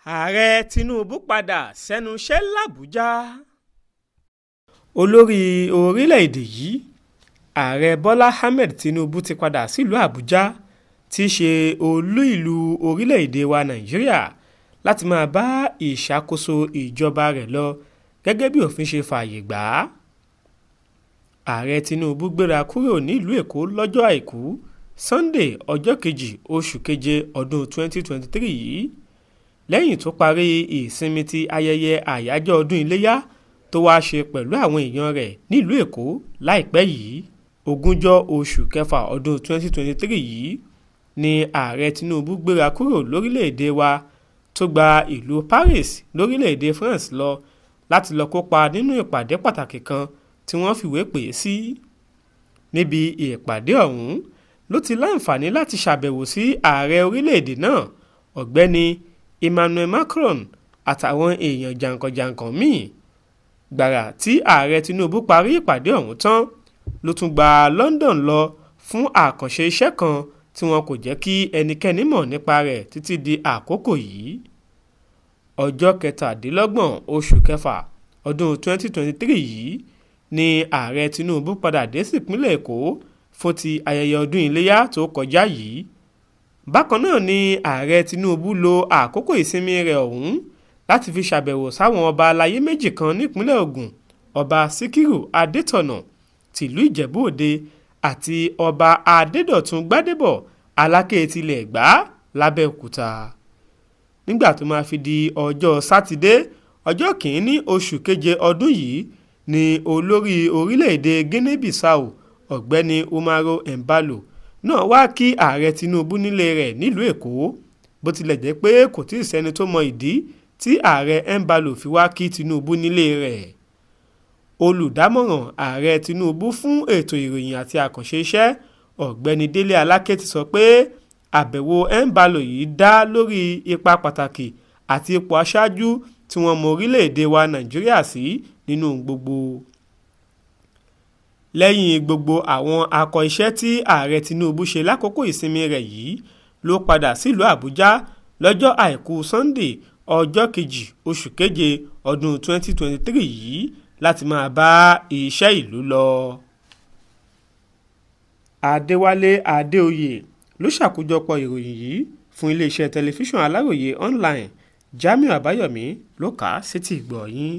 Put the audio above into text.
ààrẹ Tinubu padà sẹ́nu iṣẹ́ làbújá. olórí orílẹ̀-èdè yìí ààrẹ Bọ́lá Ahmed Tinubu ti padà sílùú Àbújá tí í ṣe olú ìlú orílẹ̀-èdè wa Nàìjíríà láti máa bá ìṣàkóso ìjọba rẹ̀ lọ gẹ́gẹ́ bí òfin ṣe fààyè gbà á. ààrẹ Tinubu gbéra kúrò nílùú Èkó lọ́jọ́ Àìkú Sunday ọjọ́ kejì oṣù keje ọdún 2023 yìí lẹ́yìn tó parí ìsinmi ti ayẹyẹ àyájọ́ ọdún iléyá tó wáá ṣe pẹ̀lú àwọn èèyàn rẹ̀ nílùú Èkó láìpẹ́ yìí. ogúnjọ́ oṣù kẹfà ọdún 2023 yìí ni ààrẹ Tinubu gbéra kúrò lórílẹ̀‐èdè wa tó gba ìlú Paris lórílẹ̀‐èdè France lọ láti lọ kópa nínú ìpàdé pàtàkì kan tí wọ́n fìwé pè é sí. níbi ìpàdé ọ̀hún ló ti láǹfààní láti ṣàbẹ̀wò sí ààrẹ orílẹ̀‐èdè náà ọ̀gbẹ́ni Emmanuel Macron àtàwọn èèyàn jàǹkànjàǹkàn míì. gbàrà tí ààrẹ Tinubu parí ìpàdé ọ̀hún tán ló tún gba London lọ fún àkànṣe iṣẹ́ kan tí wọn kò jẹ́ kí ẹnikẹ́ni mọ̀ nípa rẹ̀ títí di àkókò yìí. ọjọ́ kẹtàdínlọ́gbọ̀n oṣù kẹfà ọdún 2023 yìí ni ààrẹ Tinubu padà dé sípínlẹ̀ Èkó fún ti ayẹyẹ ọdún iléyá tó kọjá yìí. bákan náà ni ààrẹ Tinubu lo àkókò ìsinmi rẹ̀ ọ̀hún láti fi ṣàbẹ̀wò sáwọn ọba aláyé méjì kan nípínlẹ̀ Ògùn, ọba Síkírù Adétọ̀nà tìlú Ìjẹ̀bú-Òde àti ọba Adédọ̀tun Gbádébọ̀ Aláké tilẹ̀ Ẹ̀gbá lábẹ́òkúta. nígbà tó máa fi di ọjọ́ sátidé ọjọ́ kìíní oṣù keje ọdún yìí ni olórí orílẹ̀-èdè Guinea-Bissau ọ̀gbẹ́ni Umaro Embalo náà wá kí ààrẹ Tinubu nílé rẹ̀ nílùú Èkó bó tilẹ̀ jẹ́ pé kò tí ì sẹ́ni tó mọ ìdí tí ààrẹ Embalo fi wá kí Tinubu nílé rẹ̀. olùdámọ̀ràn ààrẹ Tinubu fún ètò ìròyìn àti àkànṣe iṣẹ́ ọ̀gbẹ́ni Délé Aláké ti sọ pé àbẹ̀wò Embalo yìí dá lórí ipa pàtàkì àti ipò aṣáájú tí wọ́n mọ orílẹ̀-èdè wa Nàìjíríà sí nínú gbogbo. lẹ́yìn gbogbo àwọn akọ iṣẹ́ tí ààrẹ Tinubu ṣe lákòókò ìsinmi rẹ̀ yìí ló padà sílùú Àbújá lọ́jọ́ Àìkú Sunday ọjọ́ kejì oṣù keje ọdún 2023 yìí láti máa bá iṣẹ́ ìlú lọ. Adéwálé Adéoyè ló ṣàkójọpọ̀ ìròyìn yìí fún iléeṣẹ́ tẹlifíṣàn Aláròye online. Jamiu Àbáyọ̀mí ló kà á sétí ìgbọ́ yín.